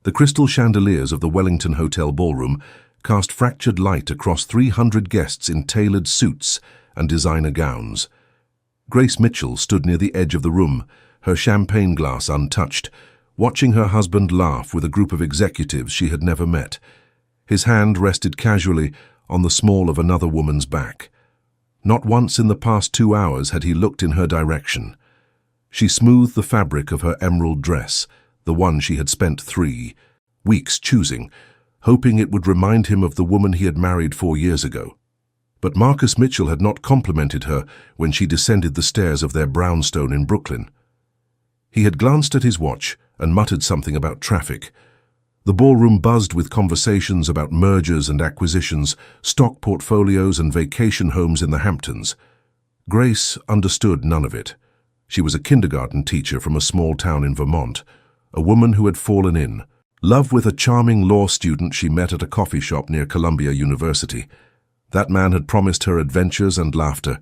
The crystal chandeliers of the Wellington Hotel ballroom cast fractured light across 300 guests in tailored suits and designer gowns. Grace Mitchell stood near the edge of the room, her champagne glass untouched, watching her husband laugh with a group of executives she had never met. His hand rested casually on the small of another woman's back. Not once in the past 2 hours had he looked in her direction. She smoothed the fabric of her emerald dress, the one she had spent 3 weeks choosing, hoping it would remind him of the woman he had married 4 years ago. But Marcus Mitchell had not complimented her when she descended the stairs of their brownstone in Brooklyn. He had glanced at his watch and muttered something about traffic. The ballroom buzzed with conversations about mergers and acquisitions, stock portfolios and vacation homes in the Hamptons. Grace understood none of it. She was a kindergarten teacher from a small town in Vermont, a woman who had fallen in love with a charming law student she met at a coffee shop near Columbia University. That man had promised her adventures and laughter.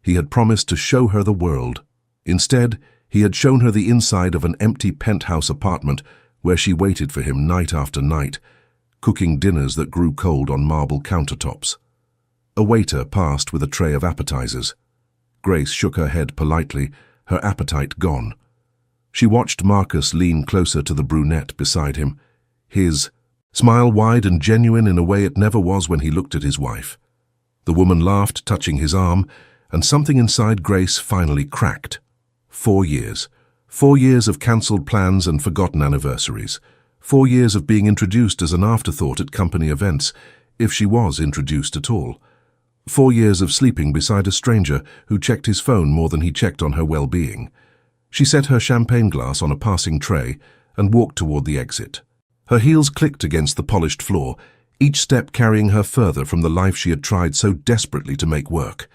He had promised to show her the world. Instead, he had shown her the inside of an empty penthouse apartment where she waited for him night after night, cooking dinners that grew cold on marble countertops. A waiter passed with a tray of appetizers. Grace shook her head politely, her appetite gone. She watched Marcus lean closer to the brunette beside him, his smile wide and genuine in a way it never was when he looked at his wife. The woman laughed, touching his arm, and something inside Grace finally cracked. 4 years. 4 years of cancelled plans and forgotten anniversaries. 4 years of being introduced as an afterthought at company events, if she was introduced at all. 4 years of sleeping beside a stranger who checked his phone more than he checked on her well-being. She set her champagne glass on a passing tray and walked toward the exit. Her heels clicked against the polished floor, each step carrying her further from the life she had tried so desperately to make work.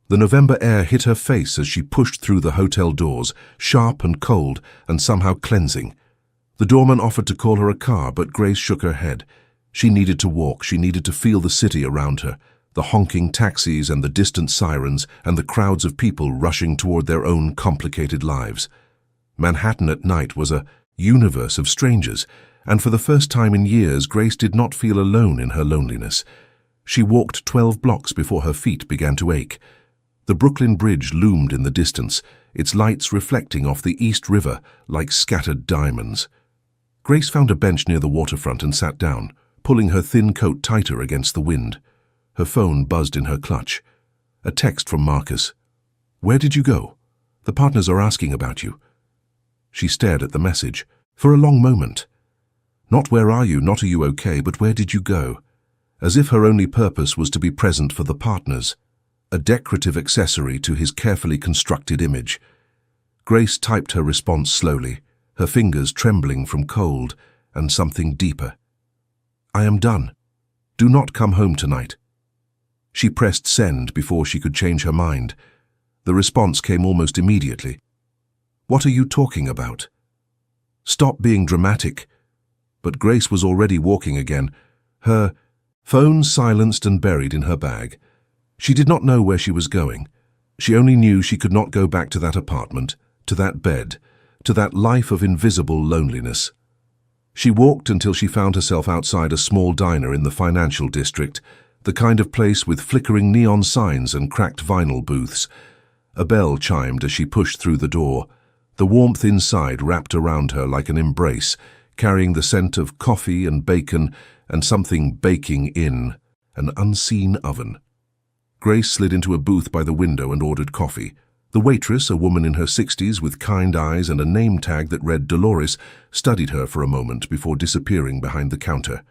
The November air hit her face as she pushed through the hotel doors, sharp and cold and somehow cleansing. The doorman offered to call her a car, but Grace shook her head. She needed to walk, she needed to feel the city around her, the honking taxis and the distant sirens and the crowds of people rushing toward their own complicated lives. Manhattan at night was a universe of strangers, and for the first time in years Grace did not feel alone in her loneliness. She walked 12 blocks before her feet began to ache. The Brooklyn Bridge loomed in the distance, its lights reflecting off the East River like scattered diamonds. Grace found a bench near the waterfront and sat down, pulling her thin coat tighter against the wind. Her phone buzzed in her clutch. A text from Marcus. "Where did you go? The partners are asking about you." She stared at the message for a long moment. Not where are you, not are you okay, but where did you go? As if her only purpose was to be present for the partners. A decorative accessory to his carefully constructed image. Grace typed her response slowly, her fingers trembling from cold and something deeper. "I am done. Do not come home tonight." She pressed send before she could change her mind. The response came almost immediately. "What are you talking about?" "Stop being dramatic." But Grace was already walking again, her phone silenced and buried in her bag. She did not know where she was going. She only knew she could not go back to that apartment, to that bed, to that life of invisible loneliness. She walked until she found herself outside a small diner in the financial district, the kind of place with flickering neon signs and cracked vinyl booths. A bell chimed as she pushed through the door. The warmth inside wrapped around her like an embrace, carrying the scent of coffee and bacon and something baking in an unseen oven. Grace slid into a booth by the window and ordered coffee. The waitress, a woman in her 60s with kind eyes and a name tag that read Dolores, studied her for a moment before disappearing behind the counter.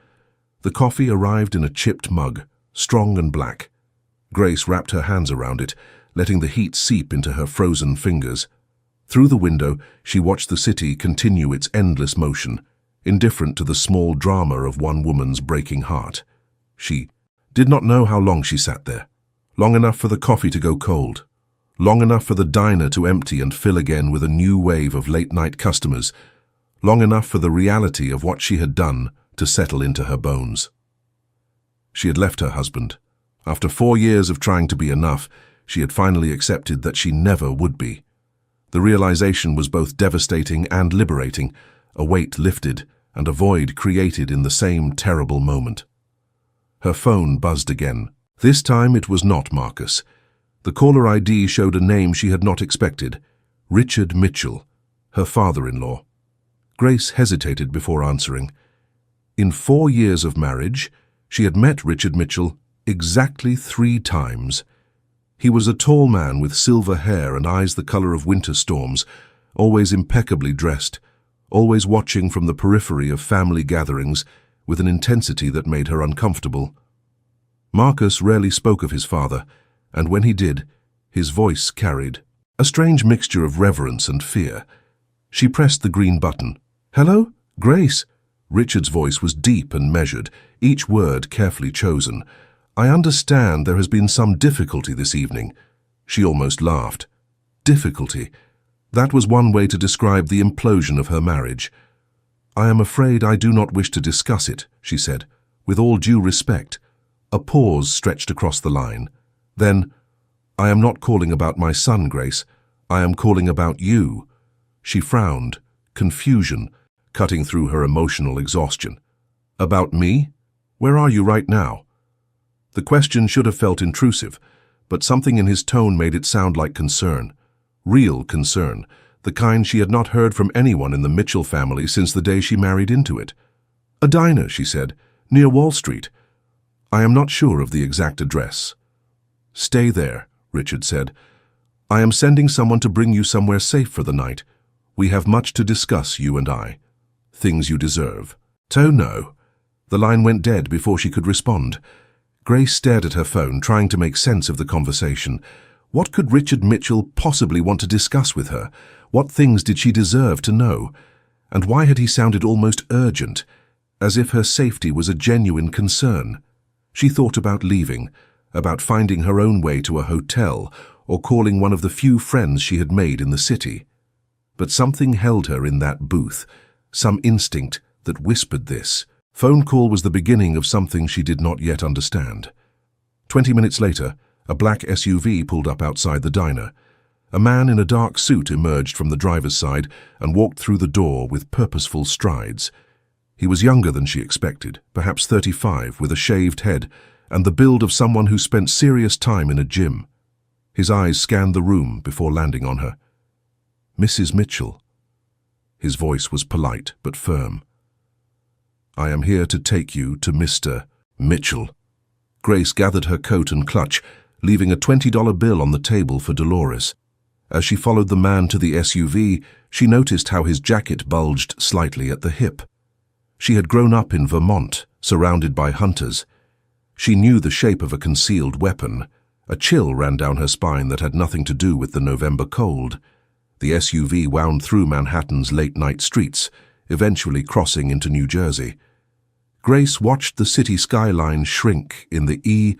The coffee arrived in a chipped mug, strong and black. Grace wrapped her hands around it, letting the heat seep into her frozen fingers. Through the window, she watched the city continue its endless motion, indifferent to the small drama of one woman's breaking heart. She did not know how long she sat there. Long enough for the coffee to go cold. Long enough for the diner to empty and fill again with a new wave of late-night customers. Long enough for the reality of what she had done to settle into her bones. She had left her husband. After 4 years of trying to be enough, she had finally accepted that she never would be. The realization was both devastating and liberating. A weight lifted, and a void created in the same terrible moment. Her phone buzzed again. This time it was not Marcus. The caller ID showed a name she had not expected: Richard Mitchell, her father-in-law. Grace hesitated before answering. In 4 years of marriage, she had met Richard Mitchell exactly 3 times. He was a tall man with silver hair and eyes the color of winter storms, always impeccably dressed, always watching from the periphery of family gatherings with an intensity that made her uncomfortable. Marcus rarely spoke of his father, and when he did, his voice carried a strange mixture of reverence and fear. She pressed the green button. "Hello? Grace?" Richard's voice was deep and measured, each word carefully chosen. "I understand there has been some difficulty this evening." She almost laughed. Difficulty. That was one way to describe the implosion of her marriage. "I am afraid I do not wish to discuss it," she said, "with all due respect." A pause stretched across the line. Then, "I am not calling about my son, Grace. I am calling about you." She frowned, confusion cutting through her emotional exhaustion. "About me? Where are you right now?" The question should have felt intrusive, but something in his tone made it sound like concern. Real concern, the kind she had not heard from anyone in the Mitchell family since the day she married into it. "A diner," she said, "near Wall Street. I am not sure of the exact address." "Stay there," Richard said. "I am sending someone to bring you somewhere safe for the night. We have much to discuss, you and I. Things you deserve." "Oh, no." The line went dead before she could respond. Grace stared at her phone, trying to make sense of the conversation. What could Richard Mitchell possibly want to discuss with her? What things did she deserve to know? And why had he sounded almost urgent, as if her safety was a genuine concern? She thought about leaving, about finding her own way to a hotel, or calling one of the few friends she had made in the city. But something held her in that booth, some instinct that whispered this. Phone call was the beginning of something she did not yet understand. 20 minutes later, a black SUV pulled up outside the diner. A man in a dark suit emerged from the driver's side and walked through the door with purposeful strides. He was younger than she expected, perhaps 35, with a shaved head and the build of someone who spent serious time in a gym. His eyes scanned the room before landing on her. "Mrs. Mitchell." His voice was polite but firm. "I am here to take you to Mr. Mitchell." Grace gathered her coat and clutch, leaving a $20 bill on the table for Dolores. As she followed the man to the SUV, she noticed how his jacket bulged slightly at the hip. She had grown up in Vermont, surrounded by hunters. She knew the shape of a concealed weapon. A chill ran down her spine that had nothing to do with the November cold. The SUV wound through Manhattan's late-night streets, eventually crossing into New Jersey. Grace watched the city skyline shrink in the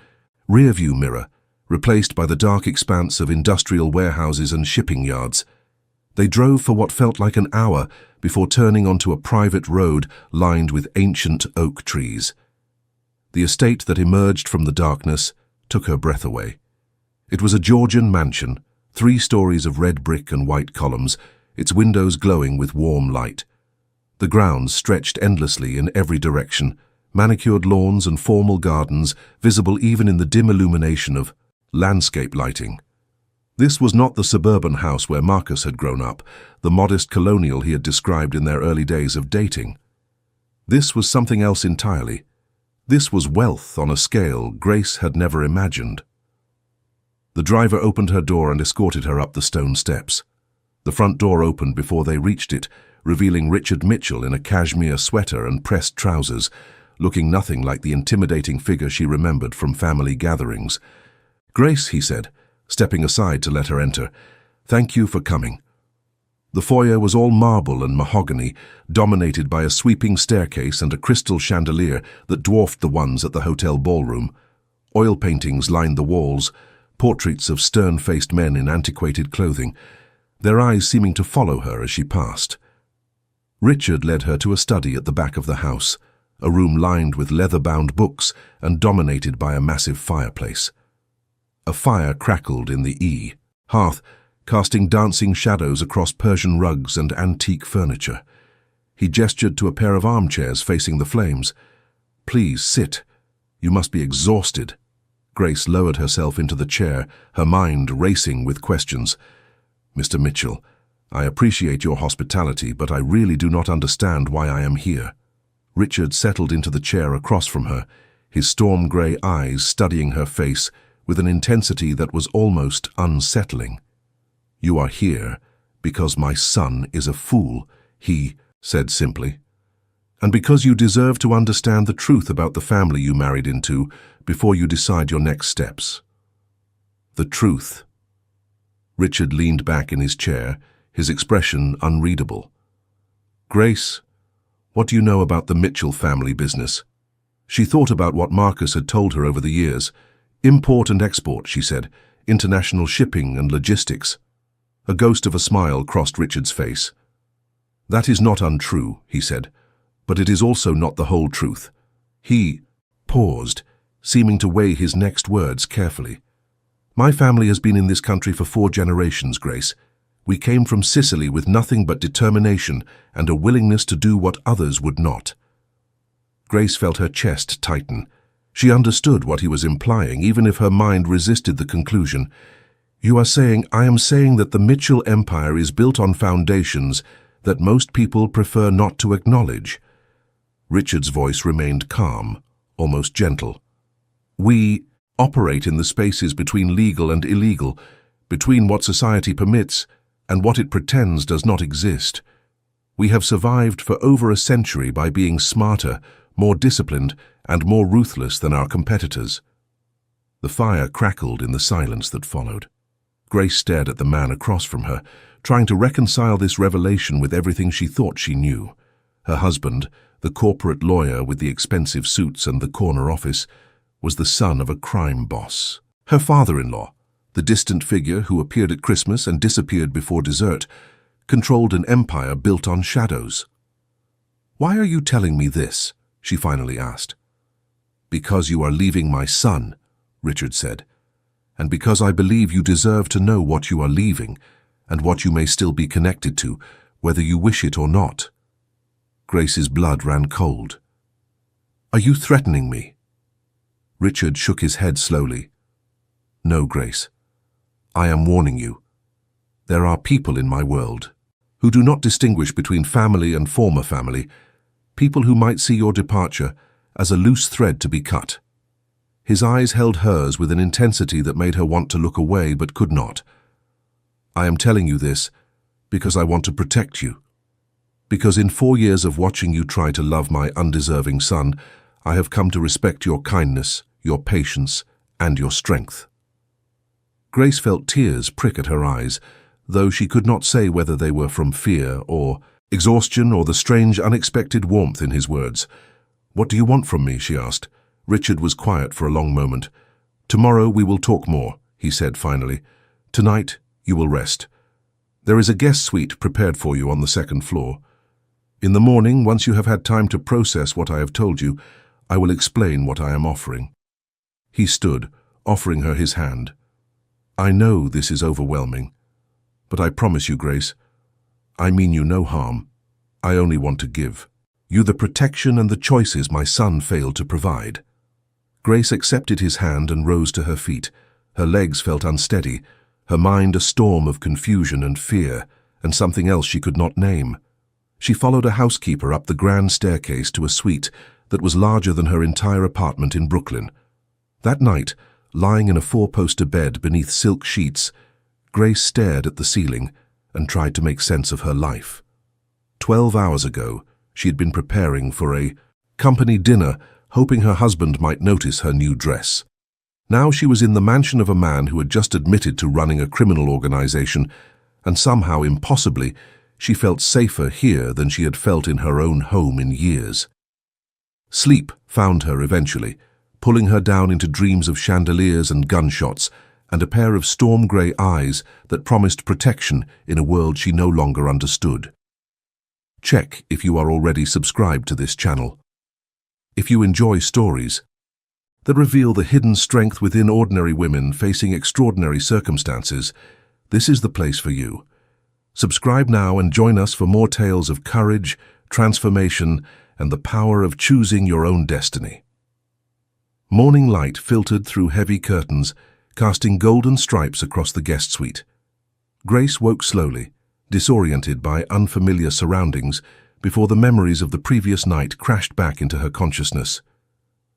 rearview mirror, replaced by the dark expanse of industrial warehouses and shipping yards. They drove for what felt like an hour before turning onto a private road lined with ancient oak trees. The estate that emerged from the darkness took her breath away. It was a Georgian mansion, 3 stories of red brick and white columns, its windows glowing with warm light. The grounds stretched endlessly in every direction, manicured lawns and formal gardens visible even in the dim illumination of landscape lighting. This was not the suburban house where Marcus had grown up, the modest colonial he had described in their early days of dating. This was something else entirely. This was wealth on a scale Grace had never imagined. The driver opened her door and escorted her up the stone steps. The front door opened before they reached it, revealing Richard Mitchell in a cashmere sweater and pressed trousers, looking nothing like the intimidating figure she remembered from family gatherings. "Grace," he said, stepping aside to let her enter, "thank you for coming." The foyer was all marble and mahogany, dominated by a sweeping staircase and a crystal chandelier that dwarfed the ones at the hotel ballroom. Oil paintings lined the walls, portraits of stern-faced men in antiquated clothing, their eyes seeming to follow her as she passed. Richard led her to a study at the back of the house, a room lined with leather-bound books and dominated by a massive fireplace. A fire crackled in the hearth, casting dancing shadows across Persian rugs and antique furniture. He gestured to a pair of armchairs facing the flames. "Please, sit. You must be exhausted." Grace lowered herself into the chair, her mind racing with questions. "Mr. Mitchell, I appreciate your hospitality, but I really do not understand why I am here." Richard settled into the chair across from her, his storm-grey eyes studying her face with an intensity that was almost unsettling. "You are here because my son is a fool," he said simply. "And because you deserve to understand the truth about the family you married into before you decide your next steps." The truth. Richard leaned back in his chair, his expression unreadable. "Grace, what do you know about the Mitchell family business?" She thought about what Marcus had told her over the years. "Import and export," she said, "international shipping and logistics." A ghost of a smile crossed Richard's face. "That is not untrue," he said, "but it is also not the whole truth." He paused, seeming to weigh his next words carefully. "My family has been in this country for 4 generations, Grace. We came from Sicily with nothing but determination and a willingness to do what others would not." Grace felt her chest tighten. She understood what he was implying, even if her mind resisted the conclusion. "You are saying, I am saying that the Mitchell Empire is built on foundations that most people prefer not to acknowledge." Richard's voice remained calm, almost gentle. "We operate in the spaces between legal and illegal, between what society permits and what it pretends does not exist. We have survived for over a century by being smarter, more disciplined, and more ruthless than our competitors." The fire crackled in the silence that followed. Grace stared at the man across from her, trying to reconcile this revelation with everything she thought she knew. Her husband, the corporate lawyer with the expensive suits and the corner office, was the son of a crime boss. Her father-in-law, the distant figure who appeared at Christmas and disappeared before dessert, controlled an empire built on shadows. "Why are you telling me this?" she finally asked. "Because you are leaving my son," Richard said, "and because I believe you deserve to know what you are leaving and what you may still be connected to, whether you wish it or not." Grace's blood ran cold. "Are you threatening me?" Richard shook his head slowly. "No, Grace. I am warning you. There are people in my world who do not distinguish between family and former family, people who might see your departure as a loose thread to be cut." His eyes held hers with an intensity that made her want to look away but could not. "I am telling you this because I want to protect you. Because in 4 years of watching you try to love my undeserving son, I have come to respect your kindness, your patience, and your strength." Grace felt tears prick at her eyes, though she could not say whether they were from fear or exhaustion or the strange, unexpected warmth in his words. "What do you want from me?" she asked. Richard was quiet for a long moment. "Tomorrow we will talk more," he said finally. "Tonight you will rest. There is a guest suite prepared for you on the 2nd floor. In the morning, once you have had time to process what I have told you, I will explain what I am offering." He stood, offering her his hand. "I know this is overwhelming, but I promise you, Grace, I mean you no harm. I only want to give you the protection and the choices my son failed to provide." Grace accepted his hand and rose to her feet. Her legs felt unsteady, her mind a storm of confusion and fear, and something else she could not name. She followed a housekeeper up the grand staircase to a suite that was larger than her entire apartment in Brooklyn. That night, lying in a 4-poster bed beneath silk sheets, Grace stared at the ceiling and tried to make sense of her life. 12 hours ago, she had been preparing for a company dinner, hoping her husband might notice her new dress. Now she was in the mansion of a man who had just admitted to running a criminal organization, and somehow, impossibly, she felt safer here than she had felt in her own home in years. Sleep found her eventually, pulling her down into dreams of chandeliers and gunshots, and a pair of storm-grey eyes that promised protection in a world she no longer understood. Check if you are already subscribed to this channel. If you enjoy stories that reveal the hidden strength within ordinary women facing extraordinary circumstances, this is the place for you. Subscribe now and join us for more tales of courage, transformation, and the power of choosing your own destiny. Morning light filtered through heavy curtains, casting golden stripes across the guest suite. Grace woke slowly, disoriented by unfamiliar surroundings, before the memories of the previous night crashed back into her consciousness.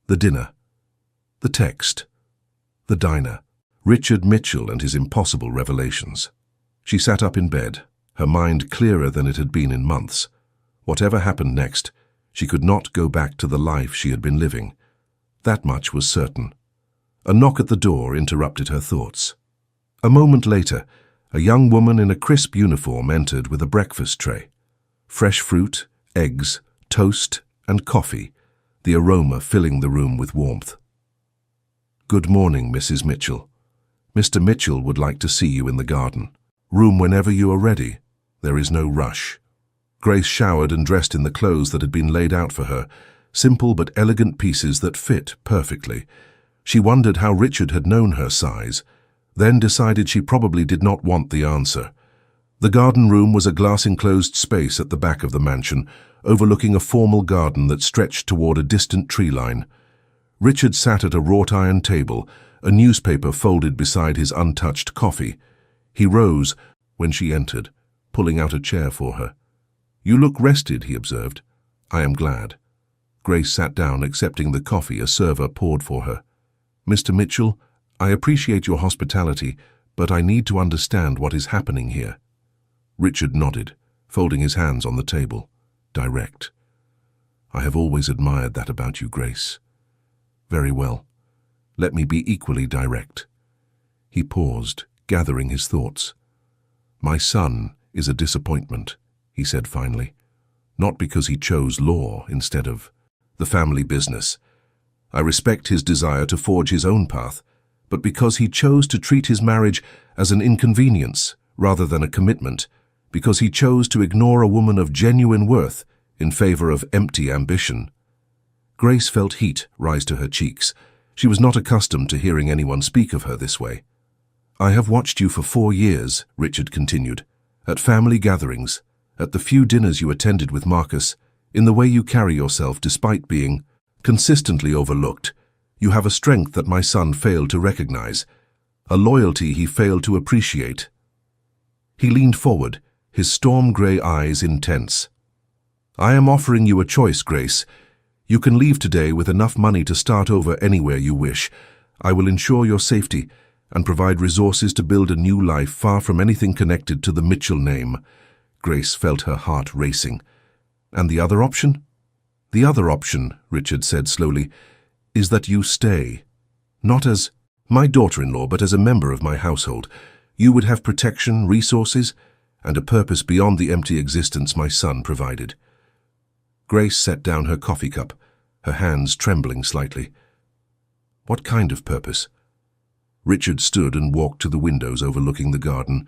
The dinner, the text, the diner, Richard Mitchell and his impossible revelations. She sat up in bed, her mind clearer than it had been in months. Whatever happened next, she could not go back to the life she had been living. That much was certain. A knock at the door interrupted her thoughts. A moment later, a young woman in a crisp uniform entered with a breakfast tray. Fresh fruit, eggs, toast, and coffee, the aroma filling the room with warmth. "Good morning, Mrs. Mitchell. Mr. Mitchell would like to see you in the garden. Room whenever you are ready. There is no rush." Grace showered and dressed in the clothes that had been laid out for her, simple but elegant pieces that fit perfectly. She wondered how Richard had known her size, then decided she probably did not want the answer. The garden room was a glass-enclosed space at the back of the mansion, overlooking a formal garden that stretched toward a distant tree line. Richard sat at a wrought-iron table, a newspaper folded beside his untouched coffee. He rose when she entered, pulling out a chair for her. "You look rested," he observed. "I am glad." Grace sat down, accepting the coffee a server poured for her. "Mr. Mitchell, I appreciate your hospitality, but I need to understand what is happening here." Richard nodded, folding his hands on the table. Direct. "I have always admired that about you, Grace." "Very well. Let me be equally direct." He paused, gathering his thoughts. "My son is a disappointment," he said finally. "Not because he chose law instead of the family business. I respect his desire to forge his own path, but because he chose to treat his marriage as an inconvenience rather than a commitment, because he chose to ignore a woman of genuine worth in favor of empty ambition." Grace felt heat rise to her cheeks. She was not accustomed to hearing anyone speak of her this way. "I have watched you for 4 years," Richard continued, "at family gatherings, at the few dinners you attended with Marcus, in the way you carry yourself despite being consistently overlooked. You have a strength that my son failed to recognize, a loyalty he failed to appreciate." He leaned forward, his storm-gray eyes intense. "I am offering you a choice, Grace. You can leave today with enough money to start over anywhere you wish. I will ensure your safety and provide resources to build a new life far from anything connected to the Mitchell name." Grace felt her heart racing. "And the other option?" "The other option," Richard said slowly, "is that you stay. Not as my daughter-in-law, but as a member of my household. You would have protection, resources, and a purpose beyond the empty existence my son provided." Grace set down her coffee cup, her hands trembling slightly. "What kind of purpose?" Richard stood and walked to the windows overlooking the garden.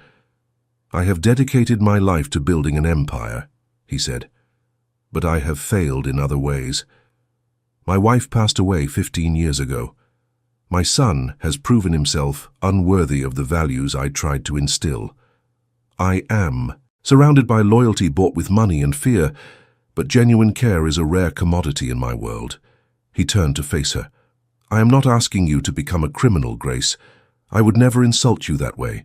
"I have dedicated my life to building an empire," he said, "but I have failed in other ways. My wife passed away 15 years ago. My son has proven himself unworthy of the values I tried to instill. I am surrounded by loyalty bought with money and fear, but genuine care is a rare commodity in my world." He turned to face her. "I am not asking you to become a criminal, Grace. I would never insult you that way.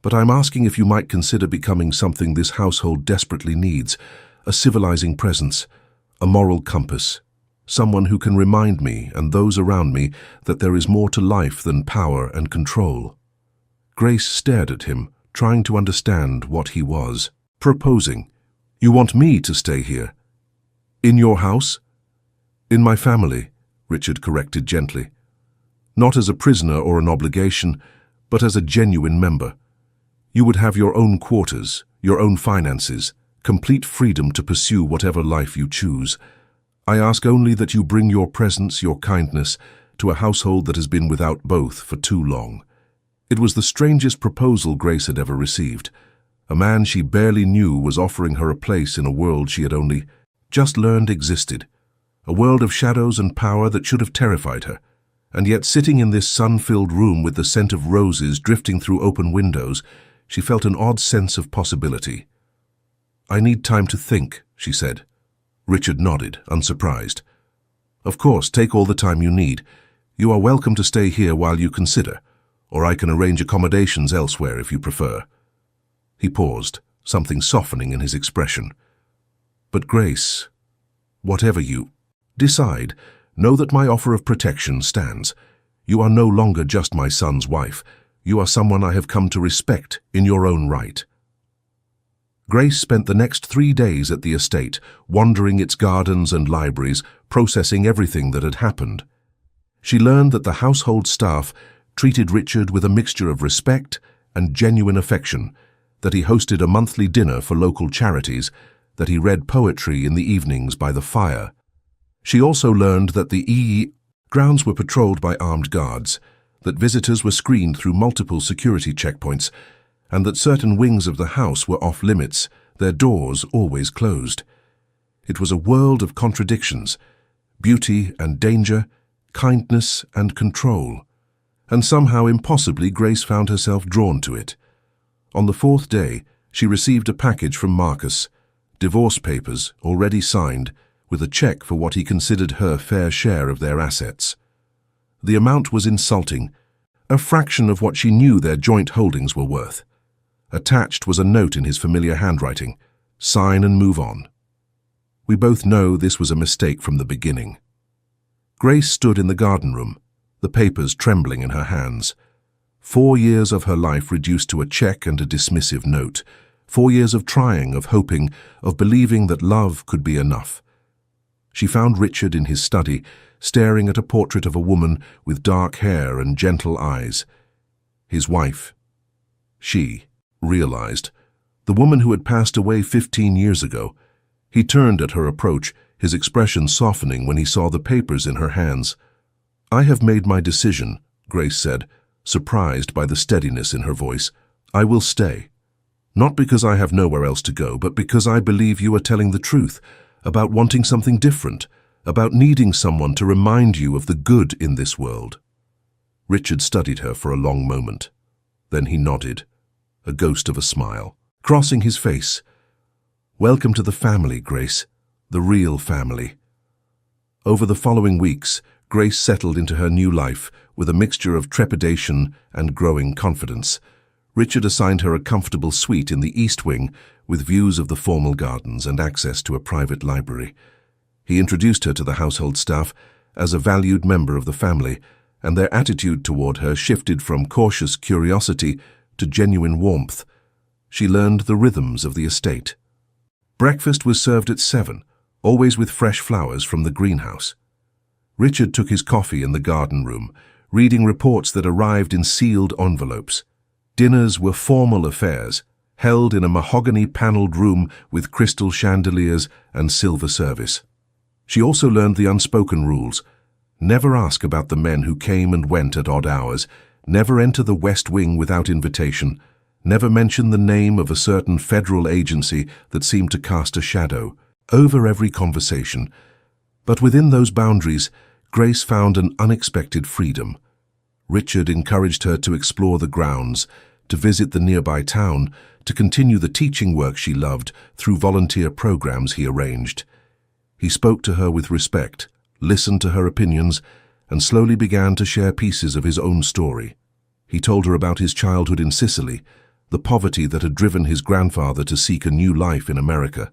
But I'm asking if you might consider becoming something this household desperately needs, a civilizing presence, a moral compass, someone who can remind me and those around me that there is more to life than power and control." Grace stared at him, trying to understand what he was proposing. "You want me to stay here? In your house?" "In my family," Richard corrected gently. "Not as a prisoner or an obligation, but as a genuine member. You would have your own quarters, your own finances, complete freedom to pursue whatever life you choose. I ask only that you bring your presence, your kindness, to a household that has been without both for too long." It was the strangest proposal Grace had ever received. A man she barely knew was offering her a place in a world she had only just learned existed, a world of shadows and power that should have terrified her. And yet, sitting in this sun-filled room with the scent of roses drifting through open windows, she felt an odd sense of possibility. "I need time to think," she said. Richard nodded, unsurprised. Of course, take all the time you need. You are welcome to stay here while you consider, or I can arrange accommodations elsewhere if you prefer. He paused, something softening in his expression. But Grace, whatever you decide, know that my offer of protection stands. You are no longer just my son's wife. You are someone I have come to respect in your own right. Grace spent the next 3 days at the estate, wandering its gardens and libraries, processing everything that had happened. She learned that the household staff treated Richard with a mixture of respect and genuine affection, that he hosted a monthly dinner for local charities, that he read poetry in the evenings by the fire. She also learned that the grounds were patrolled by armed guards, that visitors were screened through multiple security checkpoints, and that certain wings of the house were off-limits, their doors always closed. It was a world of contradictions, beauty and danger, kindness and control, and somehow impossibly Grace found herself drawn to it. On the 4th day, she received a package from Marcus, divorce papers already signed, with a check for what he considered her fair share of their assets. The amount was insulting, a fraction of what she knew their joint holdings were worth. Attached was a note in his familiar handwriting, "Sign and move on." We both know this was a mistake from the beginning. Grace stood in the garden room, the papers trembling in her hands. 4 years of her life reduced to a check and a dismissive note. 4 years of trying, of hoping, of believing that love could be enough. She found Richard in his study, staring at a portrait of a woman with dark hair and gentle eyes. His wife. She realized. The woman who had passed away 15 years ago. He turned at her approach, his expression softening when he saw the papers in her hands. "I have made my decision," Grace said, surprised by the steadiness in her voice. "I will stay. Not because I have nowhere else to go, but because I believe you are telling the truth, about wanting something different, about needing someone to remind you of the good in this world." Richard studied her for a long moment. Then he nodded, a ghost of a smile, crossing his face. "Welcome to the family, Grace, the real family." Over the following weeks, Grace settled into her new life with a mixture of trepidation and growing confidence. Richard assigned her a comfortable suite in the East Wing with views of the formal gardens and access to a private library. He introduced her to the household staff as a valued member of the family, and their attitude toward her shifted from cautious curiosity to genuine warmth. She learned the rhythms of the estate. Breakfast was served at 7, always with fresh flowers from the greenhouse. Richard took his coffee in the garden room, reading reports that arrived in sealed envelopes. Dinners were formal affairs, held in a mahogany-paneled room with crystal chandeliers and silver service. She also learned the unspoken rules. Never ask about the men who came and went at odd hours, never enter the West Wing without invitation, never mention the name of a certain federal agency that seemed to cast a shadow over every conversation. But within those boundaries, Grace found an unexpected freedom. Richard encouraged her to explore the grounds, to visit the nearby town, to continue the teaching work she loved through volunteer programs he arranged. He spoke to her with respect, listened to her opinions, and slowly began to share pieces of his own story. He told her about his childhood in Sicily, the poverty that had driven his grandfather to seek a new life in America.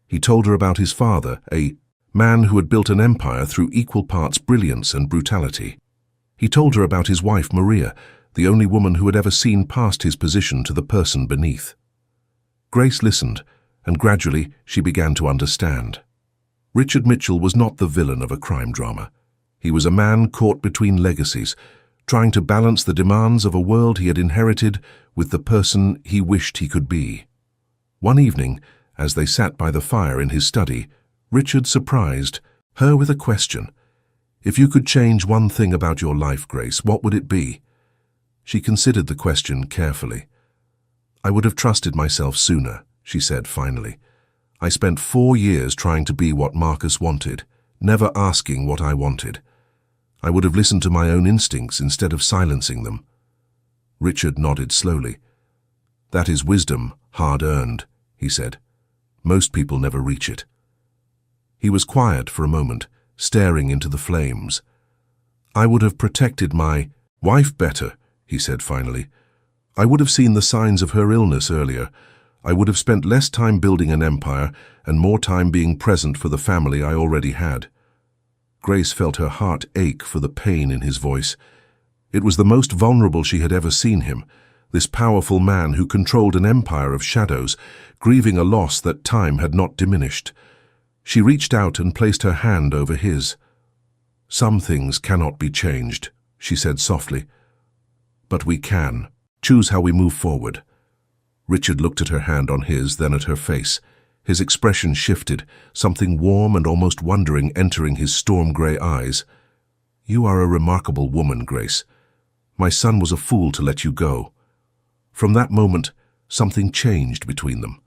He told her about his father, a man who had built an empire through equal parts brilliance and brutality. He told her about his wife, Maria, the only woman who had ever seen past his position to the person beneath. Grace listened, and gradually she began to understand. Richard Mitchell was not the villain of a crime drama. He was a man caught between legacies, trying to balance the demands of a world he had inherited with the person he wished he could be. One evening, as they sat by the fire in his study, Richard surprised her with a question. "If you could change one thing about your life, Grace, what would it be?" She considered the question carefully. "I would have trusted myself sooner," she said finally. "I spent 4 years trying to be what Marcus wanted, never asking what I wanted. I would have listened to my own instincts instead of silencing them." Richard nodded slowly. "That is wisdom, hard-earned," he said. "Most people never reach it." He was quiet for a moment, staring into the flames. "I would have protected my wife better," he said finally. "I would have seen the signs of her illness earlier. I would have spent less time building an empire and more time being present for the family I already had." Grace felt her heart ache for the pain in his voice. It was the most vulnerable she had ever seen him, this powerful man who controlled an empire of shadows, grieving a loss that time had not diminished. She reached out and placed her hand over his. "Some things cannot be changed," she said softly. "But we can. Choose how we move forward." Richard looked at her hand on his, then at her face. His expression shifted, something warm and almost wondering entering his storm-grey eyes. "You are a remarkable woman, Grace. My son was a fool to let you go." From that moment, something changed between them.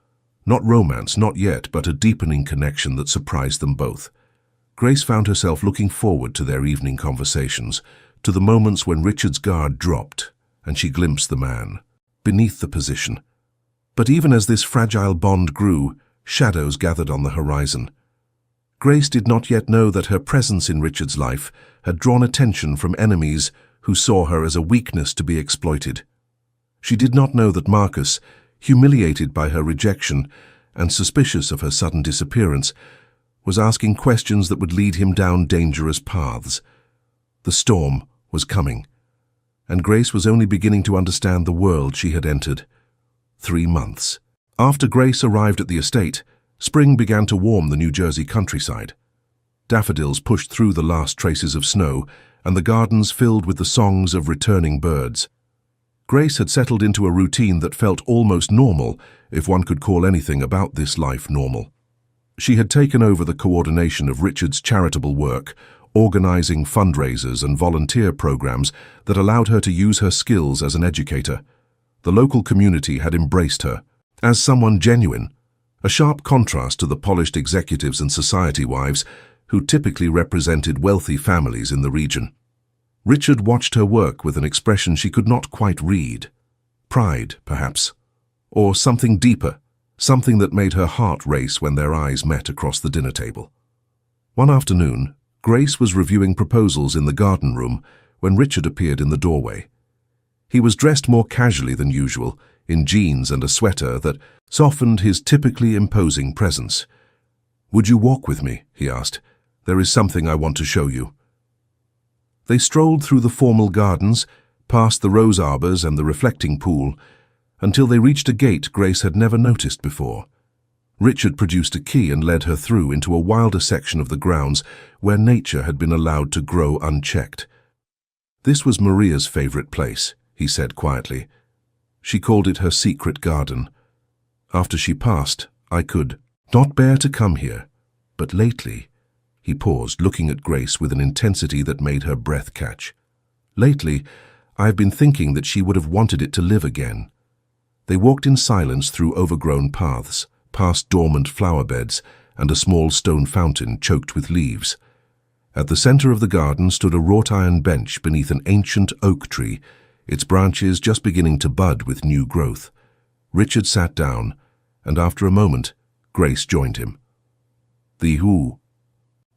Not romance, not yet, but a deepening connection that surprised them both. Grace found herself looking forward to their evening conversations, to the moments when Richard's guard dropped, and she glimpsed the man, beneath the position. But even as this fragile bond grew, shadows gathered on the horizon. Grace did not yet know that her presence in Richard's life had drawn attention from enemies who saw her as a weakness to be exploited. She did not know that Marcus, humiliated by her rejection and suspicious of her sudden disappearance, was asking questions that would lead him down dangerous paths. The storm was coming, and Grace was only beginning to understand the world she had entered. 3 months. After Grace arrived at the estate, spring began to warm the New Jersey countryside. Daffodils pushed through the last traces of snow, and the gardens filled with the songs of returning birds. Grace had settled into a routine that felt almost normal, if one could call anything about this life normal. She had taken over the coordination of Richard's charitable work, organizing fundraisers and volunteer programs that allowed her to use her skills as an educator. The local community had embraced her as someone genuine, a sharp contrast to the polished executives and society wives who typically represented wealthy families in the region. Richard watched her work with an expression she could not quite read. Pride, perhaps, or something deeper, something that made her heart race when their eyes met across the dinner table. One afternoon, Grace was reviewing proposals in the garden room when Richard appeared in the doorway. He was dressed more casually than usual, in jeans and a sweater that softened his typically imposing presence. "Would you walk with me?" he asked. "There is something I want to show you." They strolled through the formal gardens, past the rose arbors and the reflecting pool, until they reached a gate Grace had never noticed before. Richard produced a key and led her through into a wilder section of the grounds where nature had been allowed to grow unchecked. "This was Maria's favorite place," he said quietly. "She called it her secret garden. After she passed, I could not bear to come here. But lately—" He paused, looking at Grace with an intensity that made her breath catch. "Lately, I have been thinking that she would have wanted it to live again." They walked in silence through overgrown paths, past dormant flower beds and a small stone fountain choked with leaves. At the center of the garden stood a wrought-iron bench beneath an ancient oak tree, its branches just beginning to bud with new growth. Richard sat down, and after a moment, Grace joined him. The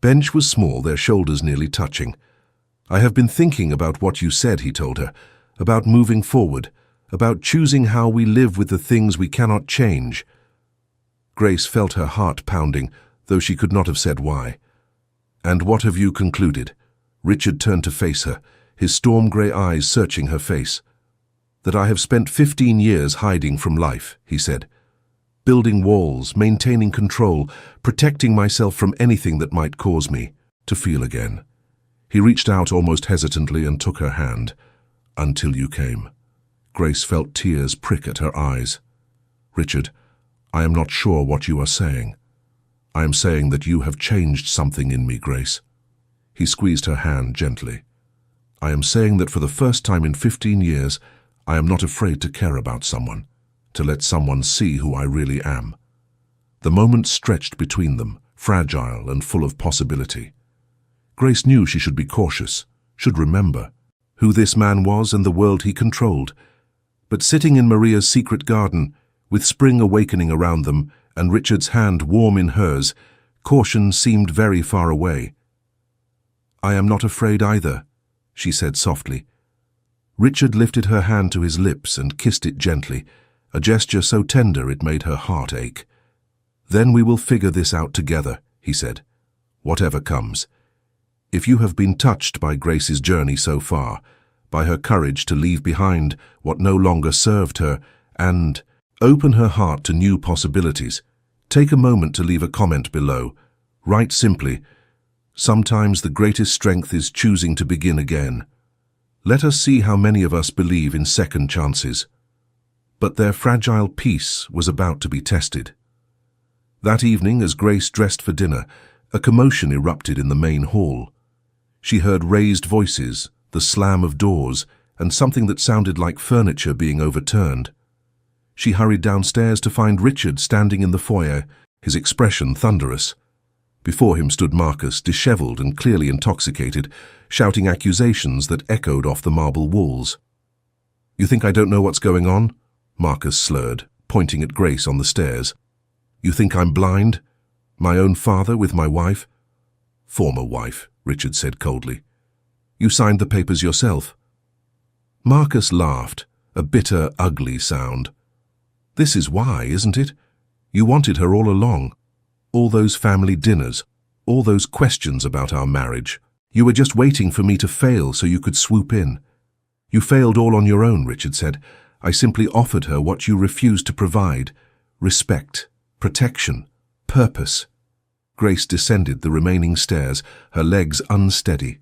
bench was small, their shoulders nearly touching. "I have been thinking about what you said," he told her, "about moving forward, about choosing how we live with the things we cannot change." Grace felt her heart pounding, though she could not have said why. "And what have you concluded?" Richard turned to face her, his storm-grey eyes searching her face. "That I have spent 15 years hiding from life," he said. "Building walls, maintaining control, protecting myself from anything that might cause me to feel again." He reached out almost hesitantly and took her hand. "Until you came." Grace felt tears prick at her eyes. "Richard, I am not sure what you are saying." "I am saying that you have changed something in me, Grace." He squeezed her hand gently. "I am saying that for the first time in 15 years, I am not afraid to care about someone, to let someone see who I really am." The moment stretched between them, fragile and full of possibility. Grace knew she should be cautious, should remember who this man was and the world he controlled. But sitting in Maria's secret garden, with spring awakening around them and Richard's hand warm in hers, Caution seemed very far away. "I am not afraid either," she said softly. Richard lifted her hand to his lips and kissed it gently, a gesture so tender it made her heart ache. "Then we will figure this out together," he said, "whatever comes. If you have been touched by Grace's journey so far, by her courage to leave behind what no longer served her and open her heart to new possibilities, take a moment to leave a comment below. Write simply, "Sometimes the greatest strength is choosing to begin again." Let us see how many of us believe in second chances. But their fragile peace was about to be tested. That evening, as Grace dressed for dinner, a commotion erupted in the main hall. She heard raised voices, the slam of doors, and something that sounded like furniture being overturned. She hurried downstairs to find Richard standing in the foyer, his expression thunderous. Before him stood Marcus, disheveled and clearly intoxicated, shouting accusations that echoed off the marble walls. "You think I don't know what's going on?" Marcus slurred, pointing at Grace on the stairs. "You think I'm blind? My own father with my wife?" "Former wife," Richard said coldly. "You signed the papers yourself." Marcus laughed, a bitter, ugly sound. "This is why, isn't it? You wanted her all along. All those family dinners, all those questions about our marriage. You were just waiting for me to fail so you could swoop in." "You failed all on your own," Richard said. "I simply offered her what you refused to provide: respect, protection, purpose." Grace descended the remaining stairs, her legs unsteady.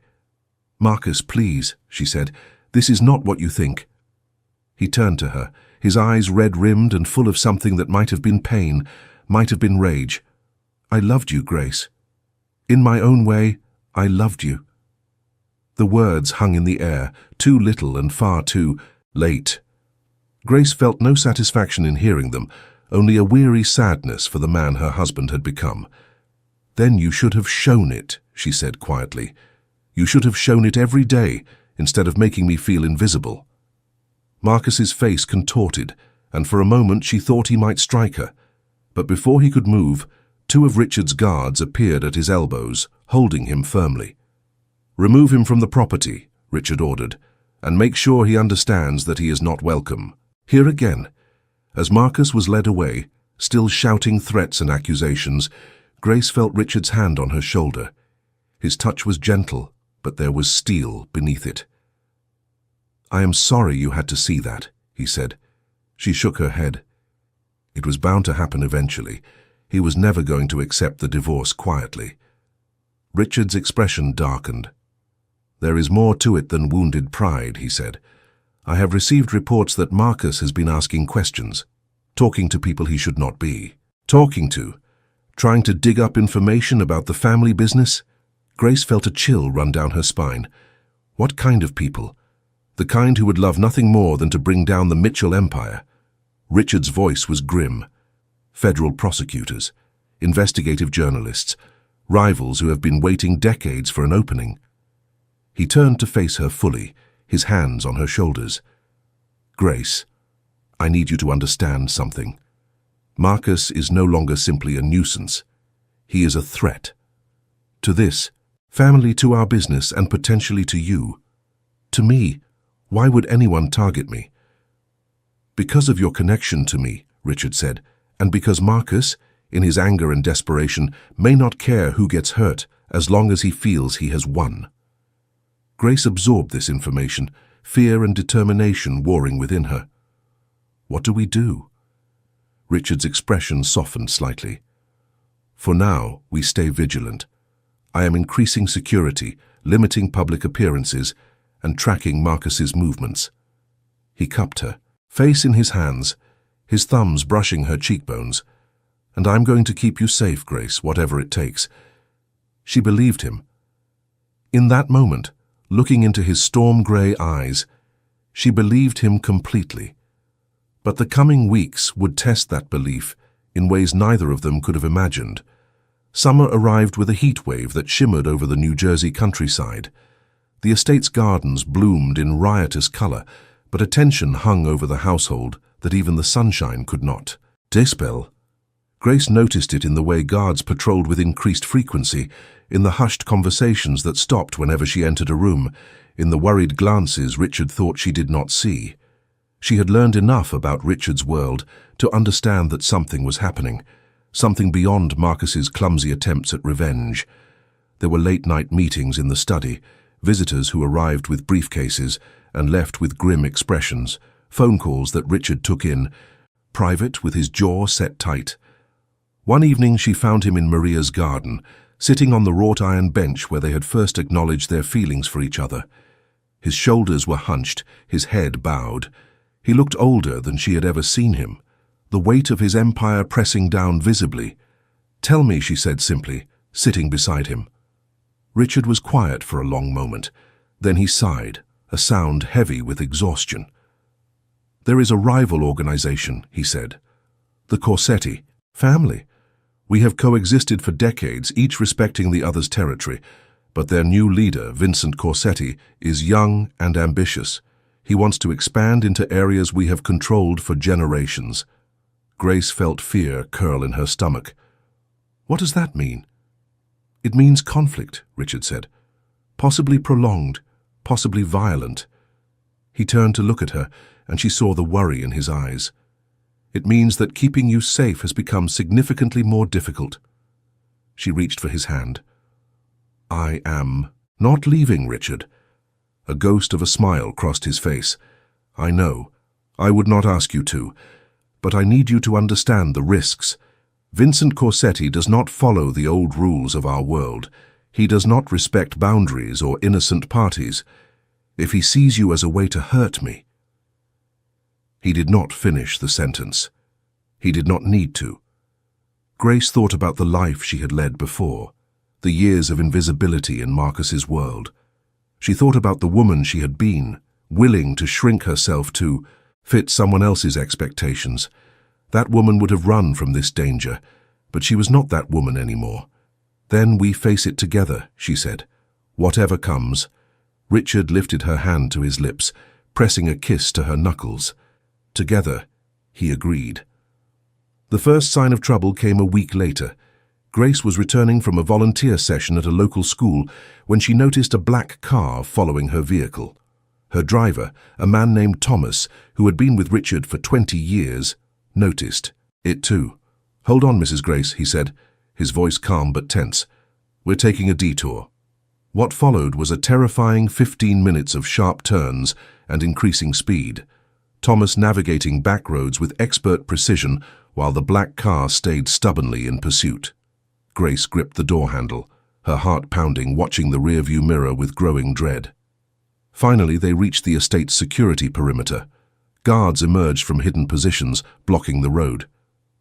"Marcus, please," she said, "this is not what you think." He turned to her, his eyes red-rimmed and full of something that might have been pain, might have been rage. "I loved you, Grace. In my own way, I loved you." The words hung in the air, too little and far too late. Grace felt no satisfaction in hearing them, only a weary sadness for the man her husband had become. "Then you should have shown it," she said quietly. "You should have shown it every day, instead of making me feel invisible." Marcus's face contorted, and for a moment she thought he might strike her. But before he could move, two of Richard's guards appeared at his elbows, holding him firmly. "Remove him from the property," Richard ordered, "and make sure he understands that he is not welcome here again." As Marcus was led away, still shouting threats and accusations, Grace felt Richard's hand on her shoulder. His touch was gentle, but there was steel beneath it. "I am sorry you had to see that," he said. She shook her head. It was bound to happen eventually. He was never going to accept the divorce quietly. Richard's expression darkened. "There is more to it than wounded pride," he said. "I have received reports that Marcus has been asking questions, talking to people he should not be talking to, trying to dig up information about the family business." Grace felt a chill run down her spine. What kind of people? The kind who would love nothing more than to bring down the Mitchell empire. Richard's voice was grim. Federal prosecutors, investigative journalists, rivals who have been waiting decades for an opening. He turned to face her fully, his hands on her shoulders. "Grace, I need you to understand something. Marcus is no longer simply a nuisance. He is a threat. To this family, to our business, and potentially to you. To me. Why would anyone target me?" "Because of your connection to me," Richard said, "and because Marcus, in his anger and desperation, may not care who gets hurt as long as he feels he has won." Grace absorbed this information, fear and determination warring within her. "What do we do?" Richard's expression softened slightly. "For now, we stay vigilant. I am increasing security, limiting public appearances, and tracking Marcus's movements." He cupped her, face in his hands, his thumbs brushing her cheekbones. "And I'm going to keep you safe, Grace, whatever it takes." She believed him. In that moment, looking into his storm-gray eyes, she believed him completely. But the coming weeks would test that belief in ways neither of them could have imagined. Summer arrived with a heat wave that shimmered over the New Jersey countryside. The estate's gardens bloomed in riotous color, but a tension hung over the household that even the sunshine could not dispel. Grace noticed it in the way guards patrolled with increased frequency, in the hushed conversations that stopped whenever she entered a room, in the worried glances Richard thought she did not see. She had learned enough about Richard's world to understand that something was happening, something beyond Marcus's clumsy attempts at revenge. There were late-night meetings in the study, visitors who arrived with briefcases and left with grim expressions, phone calls that Richard took in, private with his jaw set tight. One evening she found him in Maria's garden, sitting on the wrought-iron bench where they had first acknowledged their feelings for each other. His shoulders were hunched, his head bowed. He looked older than she had ever seen him, the weight of his empire pressing down visibly. "Tell me," she said simply, sitting beside him. Richard was quiet for a long moment. Then he sighed, a sound heavy with exhaustion. "There is a rival organization," he said. "The Corsetti family. We have coexisted for decades, each respecting the other's territory, but their new leader, Vincent Corsetti, is young and ambitious. He wants to expand into areas we have controlled for generations." Grace felt fear curl in her stomach. "What does that mean?" "It means conflict," Richard said. "Possibly prolonged, possibly violent." He turned to look at her, and she saw the worry in his eyes. "It means that keeping you safe has become significantly more difficult." She reached for his hand. "I am not leaving, Richard." A ghost of a smile crossed his face. "I know. I would not ask you to. But I need you to understand the risks. Vincent Corsetti does not follow the old rules of our world. He does not respect boundaries or innocent parties. If he sees you as a way to hurt me—" He did not finish the sentence. He did not need to. Grace thought about the life she had led before, the years of invisibility in Marcus's world. She thought about the woman she had been, willing to shrink herself to fit someone else's expectations. That woman would have run from this danger, but she was not that woman anymore. "Then we face it together," she said. "Whatever comes." Richard lifted her hand to his lips, pressing a kiss to her knuckles. "Together," he agreed. The first sign of trouble came a week later. Grace was returning from a volunteer session at a local school when she noticed a black car following her vehicle. Her driver, a man named Thomas, who had been with Richard for 20 years, noticed it too. "Hold on, Mrs. Grace," he said, his voice calm but tense. "We're taking a detour." What followed was a terrifying 15 minutes of sharp turns and increasing speed, Thomas navigating back roads with expert precision while the black car stayed stubbornly in pursuit. Grace gripped the door handle, her heart pounding, watching the rearview mirror with growing dread. Finally, they reached the estate's security perimeter. Guards emerged from hidden positions, blocking the road.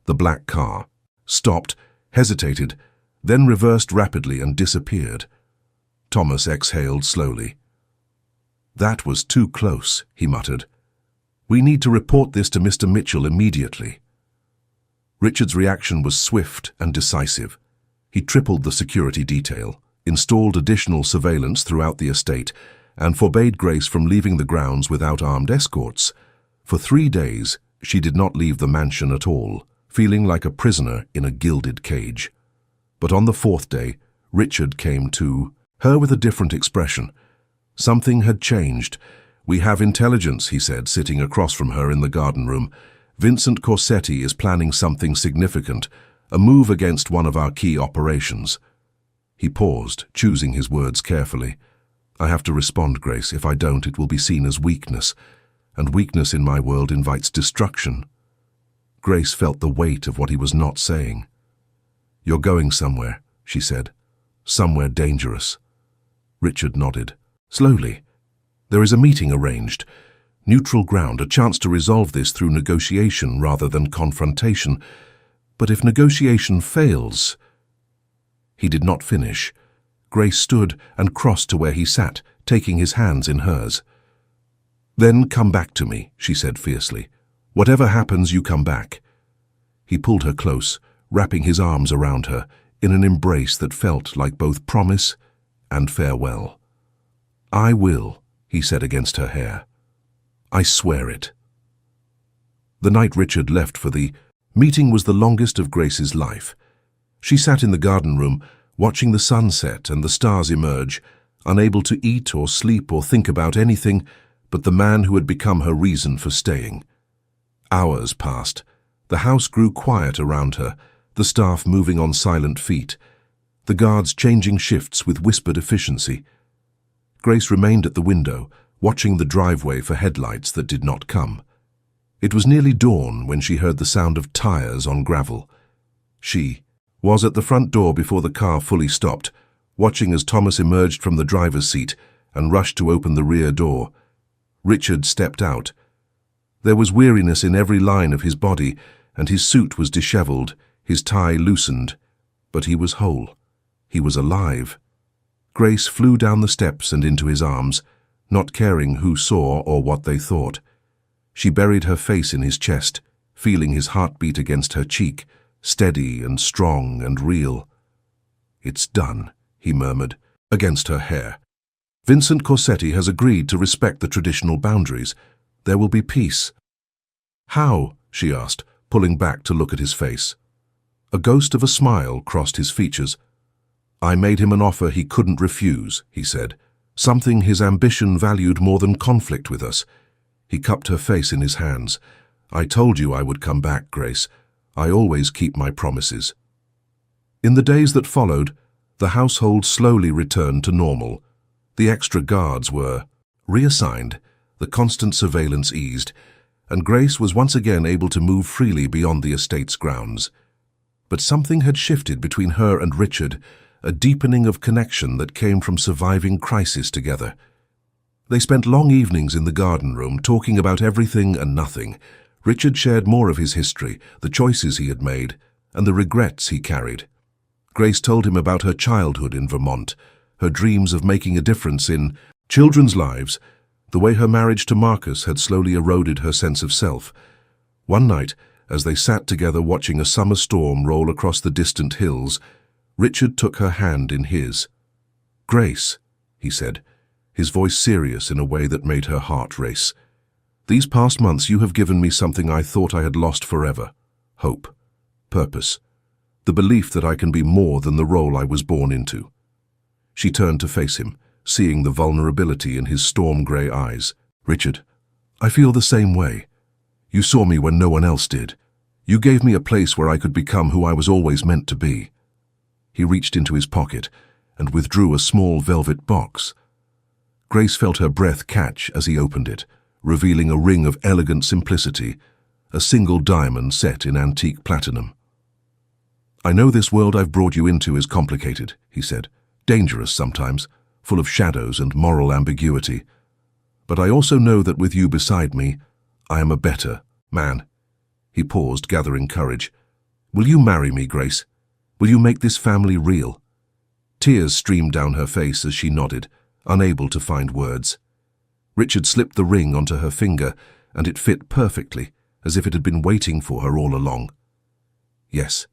The black car stopped, hesitated, then reversed rapidly and disappeared. Thomas exhaled slowly. "That was too close," he muttered. "We need to report this to Mr. Mitchell immediately." Richard's reaction was swift and decisive. He tripled the security detail, installed additional surveillance throughout the estate, and forbade Grace from leaving the grounds without armed escorts. For 3 days, she did not leave the mansion at all, feeling like a prisoner in a gilded cage. But on the 4th day, Richard came to her with a different expression. Something had changed. "We have intelligence," he said, sitting across from her in the garden room. "Vincent Corsetti is planning something significant, a move against one of our key operations." He paused, choosing his words carefully. "I have to respond, Grace. If I don't, it will be seen as weakness, and weakness in my world invites destruction." Grace felt the weight of what he was not saying. "You're going somewhere," she said. "Somewhere dangerous." Richard nodded. "Slowly. There is a meeting arranged. Neutral ground, a chance to resolve this through negotiation rather than confrontation. But if negotiation fails—" He did not finish. Grace stood and crossed to where he sat, taking his hands in hers. "Then come back to me," she said fiercely. "Whatever happens, you come back." He pulled her close, wrapping his arms around her, in an embrace that felt like both promise and farewell. "I will," he said against her hair. "I swear it." The night Richard left for the Meeting was the longest of Grace's life. She sat in the garden room, watching the sun set and the stars emerge, unable to eat or sleep or think about anything but the man who had become her reason for staying. Hours passed. The house grew quiet around her, the staff moving on silent feet, the guards changing shifts with whispered efficiency. Grace remained at the window, watching the driveway for headlights that did not come. It was nearly dawn when she heard the sound of tires on gravel. She was at the front door before the car fully stopped, watching as Thomas emerged from the driver's seat and rushed to open the rear door. Richard stepped out. There was weariness in every line of his body, and his suit was disheveled, his tie loosened. But he was whole. He was alive. Grace flew down the steps and into his arms, not caring who saw or what they thought. She buried her face in his chest, feeling his heartbeat against her cheek, steady and strong and real. "It's done," he murmured, against her hair. "Vincent Corsetti has agreed to respect the traditional boundaries. There will be peace." "How?" she asked, pulling back to look at his face. A ghost of a smile crossed his features. "I made him an offer he couldn't refuse," he said, "something his ambition valued more than conflict with us." He cupped her face in his hands. "I told you I would come back, Grace. I always keep my promises." In the days that followed, the household slowly returned to normal. The extra guards were reassigned, the constant surveillance eased, and Grace was once again able to move freely beyond the estate's grounds. But something had shifted between her and Richard, a deepening of connection that came from surviving crisis together. They spent long evenings in the garden room, talking about everything and nothing. Richard shared more of his history, the choices he had made, and the regrets he carried. Grace told him about her childhood in Vermont, her dreams of making a difference in children's lives, the way her marriage to Marcus had slowly eroded her sense of self. One night, as they sat together watching a summer storm roll across the distant hills, Richard took her hand in his. "Grace," he said, his voice serious in a way that made her heart race. "These past months you have given me something I thought I had lost forever. Hope. Purpose. The belief that I can be more than the role I was born into." She turned to face him, seeing the vulnerability in his storm-grey eyes. "Richard, I feel the same way. You saw me when no one else did. You gave me a place where I could become who I was always meant to be." He reached into his pocket and withdrew a small velvet box. Grace felt her breath catch as he opened it, revealing a ring of elegant simplicity, a single diamond set in antique platinum. "I know this world I've brought you into is complicated," he said, "dangerous sometimes, full of shadows and moral ambiguity. But I also know that with you beside me, I am a better man." He paused, gathering courage. "Will you marry me, Grace? Will you make this family real?" Tears streamed down her face as she nodded, unable to find words. Richard slipped the ring onto her finger, and it fit perfectly, as if it had been waiting for her all along. "Yes,"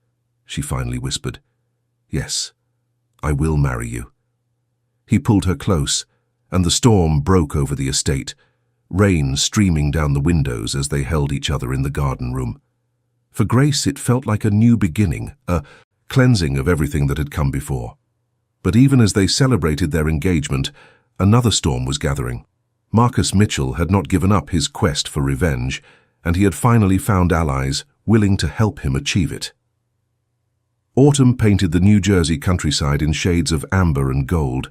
she finally whispered. "Yes, I will marry you." He pulled her close, and the storm broke over the estate, rain streaming down the windows as they held each other in the garden room. For Grace, it felt like a new beginning, a cleansing of everything that had come before. But even as they celebrated their engagement, another storm was gathering. Marcus Mitchell had not given up his quest for revenge, and he had finally found allies willing to help him achieve it. Autumn painted the New Jersey countryside in shades of amber and gold.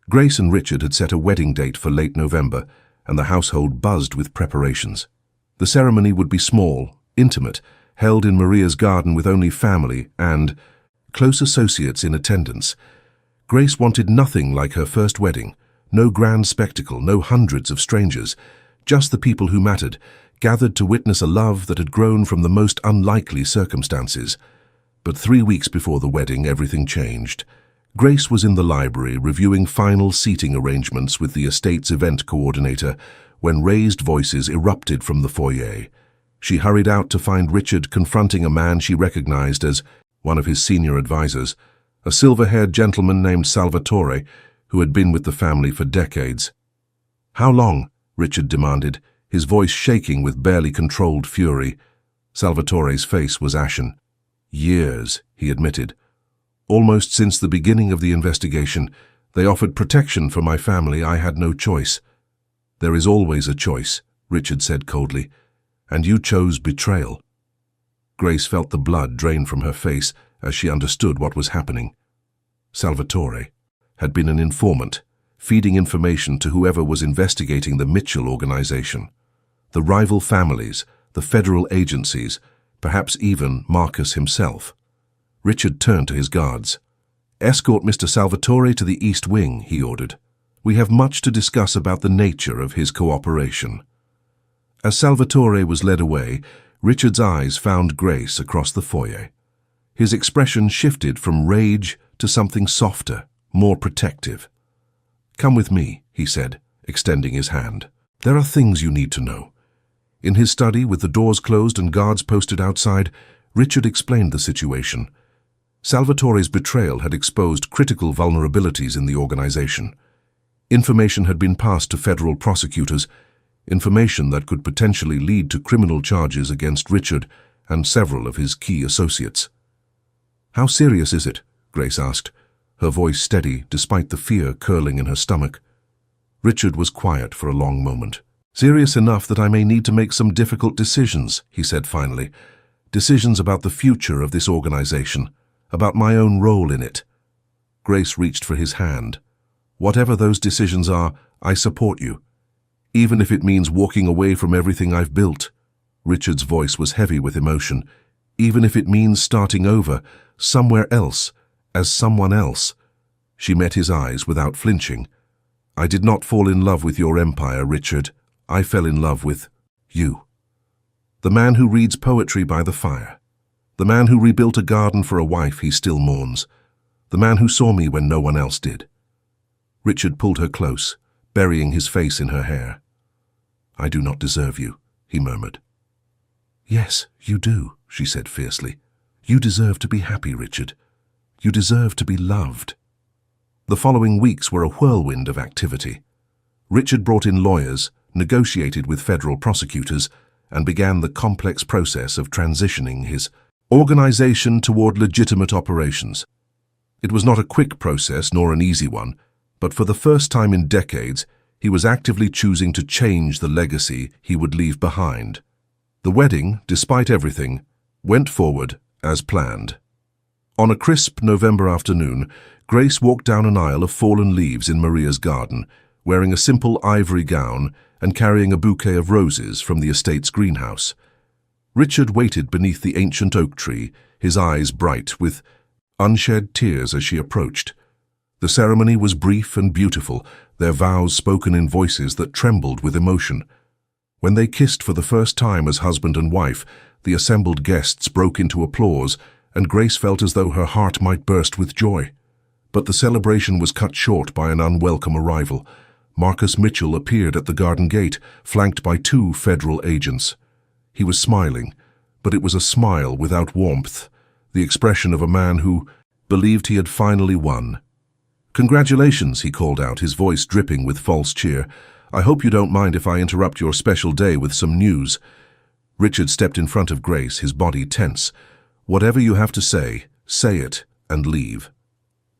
Grace and Richard had set a wedding date for late November, and the household buzzed with preparations. The ceremony would be small, intimate, held in Maria's garden with only family and close associates in attendance. Grace wanted nothing like her first wedding, no grand spectacle, no hundreds of strangers, just the people who mattered, gathered to witness a love that had grown from the most unlikely circumstances. But 3 weeks before the wedding, everything changed. Grace was in the library reviewing final seating arrangements with the estate's event coordinator when raised voices erupted from the foyer. She hurried out to find Richard confronting a man she recognized as one of his senior advisors, a silver-haired gentleman named Salvatore, who had been with the family for decades. "How long?" Richard demanded, his voice shaking with barely controlled fury. Salvatore's face was ashen. Years, he admitted. Almost since the beginning of the investigation, they offered protection for my family. I had no choice. There is always a choice, Richard said coldly, and you chose betrayal. Grace felt the blood drain from her face as she understood what was happening. Salvatore had been an informant, feeding information to whoever was investigating the Mitchell organization. The rival families, the federal agencies, perhaps even Marcus himself. Richard turned to his guards. "Escort Mr. Salvatore to the East Wing," he ordered. "We have much to discuss about the nature of his cooperation." As Salvatore was led away, Richard's eyes found Grace across the foyer. His expression shifted from rage to something softer, more protective. "Come with me," he said, extending his hand. "There are things you need to know." In his study, with the doors closed and guards posted outside, Richard explained the situation. Salvatore's betrayal had exposed critical vulnerabilities in the organization. Information had been passed to federal prosecutors, information that could potentially lead to criminal charges against Richard and several of his key associates. "How serious is it?" Grace asked, her voice steady despite the fear curling in her stomach. Richard was quiet for a long moment. "Serious enough that I may need to make some difficult decisions," he said finally. "Decisions about the future of this organization, about my own role in it." Grace reached for his hand. "Whatever those decisions are, I support you, even if it means walking away from everything I've built." Richard's voice was heavy with emotion. "Even if it means starting over, somewhere else, as someone else." She met his eyes without flinching. "I did not fall in love with your empire, Richard. I fell in love with you. The man who reads poetry by the fire. The man who rebuilt a garden for a wife he still mourns. The man who saw me when no one else did." Richard pulled her close, burying his face in her hair. "I do not deserve you," he murmured. "Yes, you do," she said fiercely. "You deserve to be happy, Richard. You deserve to be loved." The following weeks were a whirlwind of activity. Richard brought in lawyers, negotiated with federal prosecutors, and began the complex process of transitioning his organization toward legitimate operations. It was not a quick process nor an easy one, but for the first time in decades, he was actively choosing to change the legacy he would leave behind. The wedding, despite everything, went forward as planned. On a crisp November afternoon, Grace walked down an aisle of fallen leaves in Maria's garden, wearing a simple ivory gown and carrying a bouquet of roses from the estate's greenhouse. Richard waited beneath the ancient oak tree, his eyes bright with unshed tears as she approached. The ceremony was brief and beautiful, their vows spoken in voices that trembled with emotion. When they kissed for the first time as husband and wife, the assembled guests broke into applause, and Grace felt as though her heart might burst with joy. But the celebration was cut short by an unwelcome arrival. Marcus Mitchell appeared at the garden gate, flanked by 2 federal agents. He was smiling, but it was a smile without warmth, the expression of a man who believed he had finally won. "Congratulations," he called out, his voice dripping with false cheer. "I hope you don't mind if I interrupt your special day with some news." Richard stepped in front of Grace, his body tense. "Whatever you have to say it, and leave."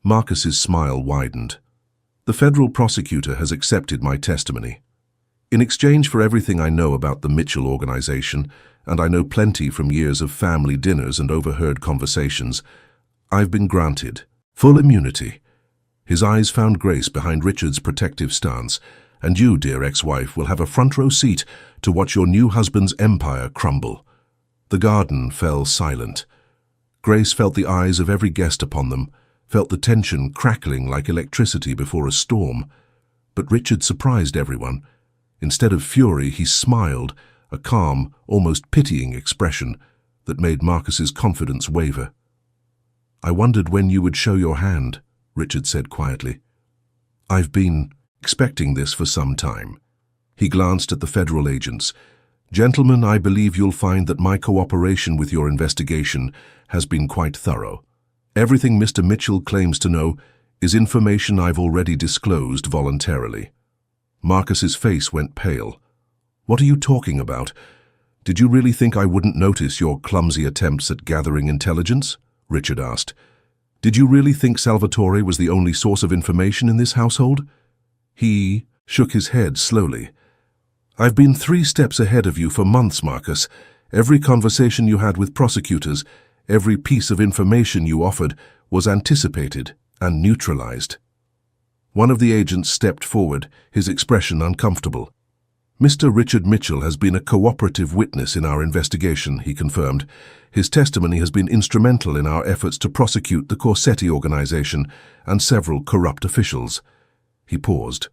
Marcus's smile widened. "The federal prosecutor has accepted my testimony. In exchange for everything I know about the Mitchell organization, and I know plenty from years of family dinners and overheard conversations, I've been granted full immunity." His eyes found Grace behind Richard's protective stance. "And you, dear ex-wife, will have a front-row seat to watch your new husband's empire crumble." The garden fell silent. Grace felt the eyes of every guest upon them, felt the tension crackling like electricity before a storm. But Richard surprised everyone. Instead of fury, he smiled, a calm, almost pitying expression that made Marcus's confidence waver. "I wondered when you would show your hand," Richard said quietly. "I've been expecting this for some time." He glanced at the federal agents. "Gentlemen, I believe you'll find that my cooperation with your investigation has been quite thorough. Everything Mr. Mitchell claims to know is information I've already disclosed voluntarily." Marcus's face went pale. "What are you talking about?" Did you really think I wouldn't notice your clumsy attempts at gathering intelligence? Richard asked. Did you really think Salvatore was the only source of information in this household? He shook his head slowly. I've been 3 steps ahead of you for months, Marcus. Every conversation you had with prosecutors, every piece of information you offered was anticipated and neutralized. One of the agents stepped forward, his expression uncomfortable. Mr. Richard Mitchell has been a cooperative witness in our investigation, he confirmed. His testimony has been instrumental in our efforts to prosecute the Corsetti organization and several corrupt officials. He paused.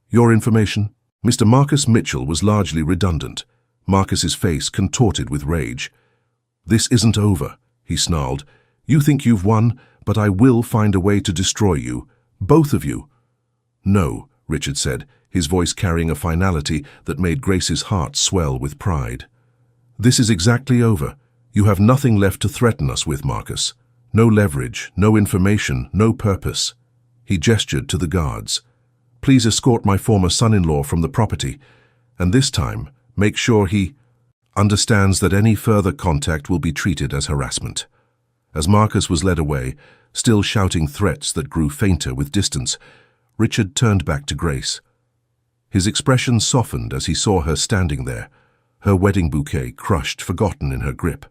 Your information? Mr. Marcus Mitchell was largely redundant. Marcus's face contorted with rage. This isn't over, he snarled. You think you've won, but I will find a way to destroy you. Both of you. No, Richard said, his voice carrying a finality that made Grace's heart swell with pride. This is exactly over. You have nothing left to threaten us with, Marcus. No leverage, no information, no purpose. He gestured to the guards. Please escort my former son-in-law from the property, and this time, make sure he understands that any further contact will be treated as harassment. As Marcus was led away, still shouting threats that grew fainter with distance, Richard turned back to Grace. His expression softened as he saw her standing there, her wedding bouquet crushed, forgotten in her grip.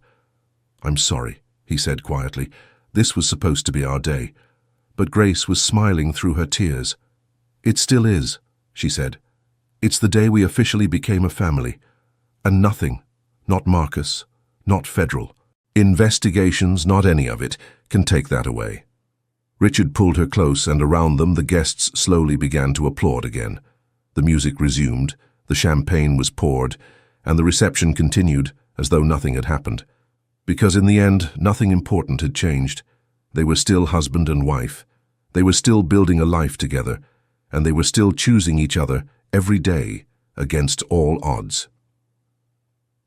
I'm sorry, he said quietly. This was supposed to be our day. But Grace was smiling through her tears. It still is, she said. It's the day we officially became a family. And nothing, not Marcus, not federal, investigations, not any of it, can take that away. Richard pulled her close, and around them the guests slowly began to applaud again. The music resumed, the champagne was poured, and the reception continued as though nothing had happened. Because in the end, nothing important had changed. They were still husband and wife. They were still building a life together, and they were still choosing each other every day against all odds.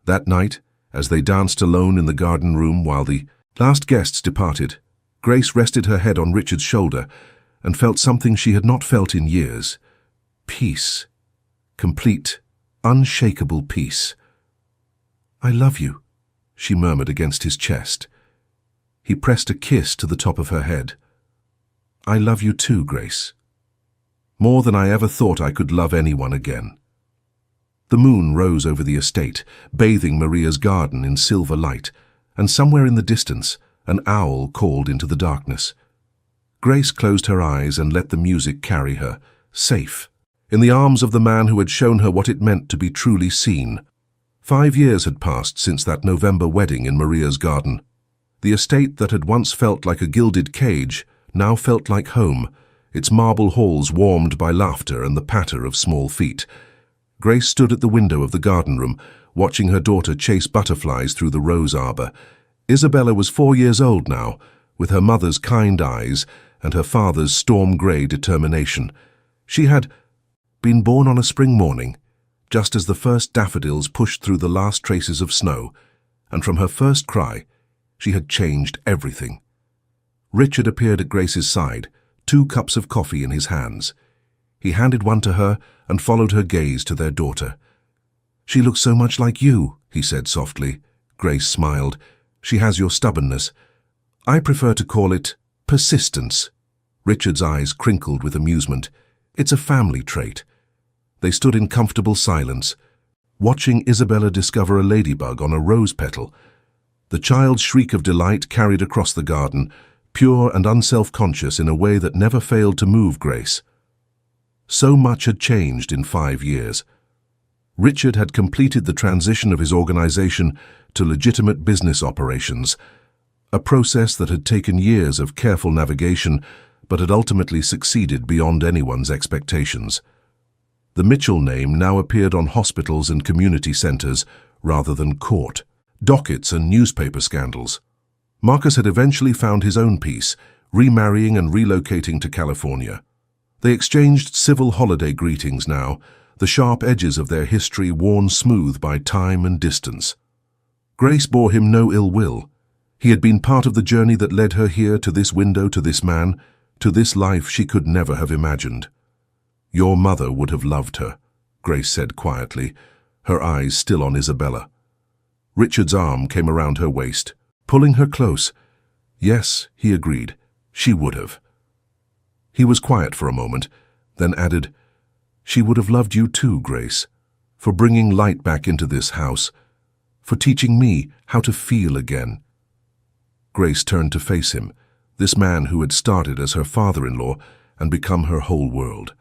That night, as they danced alone in the garden room while the last guests departed, Grace rested her head on Richard's shoulder and felt something she had not felt in years. Peace. Complete, unshakable peace. I love you, she murmured against his chest. He pressed a kiss to the top of her head. I love you too, Grace. More than I ever thought I could love anyone again. The moon rose over the estate, bathing Maria's garden in silver light, and somewhere in the distance, an owl called into the darkness. Grace closed her eyes and let the music carry her, safe, in the arms of the man who had shown her what it meant to be truly seen. 5 years had passed since that November wedding in Maria's garden. The estate that had once felt like a gilded cage now felt like home, its marble halls warmed by laughter and the patter of small feet. Grace stood at the window of the garden room, watching her daughter chase butterflies through the rose arbor. Isabella was 4 years old now, with her mother's kind eyes and her father's storm-grey determination. She had been born on a spring morning, just as the first daffodils pushed through the last traces of snow, and from her first cry, she had changed everything. Richard appeared at Grace's side, 2 cups of coffee in his hands. He handed one to her and followed her gaze to their daughter. She looks so much like you, he said softly. Grace smiled. She has your stubbornness. I prefer to call it persistence. Richard's eyes crinkled with amusement. It's a family trait. They stood in comfortable silence, watching Isabella discover a ladybug on a rose petal. The child's shriek of delight carried across the garden, pure and unself-conscious in a way that never failed to move Grace. So much had changed in 5 years. Richard had completed the transition of his organization to legitimate business operations, a process that had taken years of careful navigation but had ultimately succeeded beyond anyone's expectations. The Mitchell name now appeared on hospitals and community centers rather than court, dockets and newspaper scandals. Marcus had eventually found his own peace, remarrying and relocating to California. They exchanged civil holiday greetings now, the sharp edges of their history worn smooth by time and distance. Grace bore him no ill will. He had been part of the journey that led her here, to this window, to this man, to this life she could never have imagined. Your mother would have loved her, Grace said quietly, her eyes still on Isabella. Richard's arm came around her waist, pulling her close. Yes, he agreed, she would have. He was quiet for a moment, then added, "She would have loved you too, Grace, for bringing light back into this house, for teaching me how to feel again." Grace turned to face him, this man who had started as her father-in-law and become her whole world.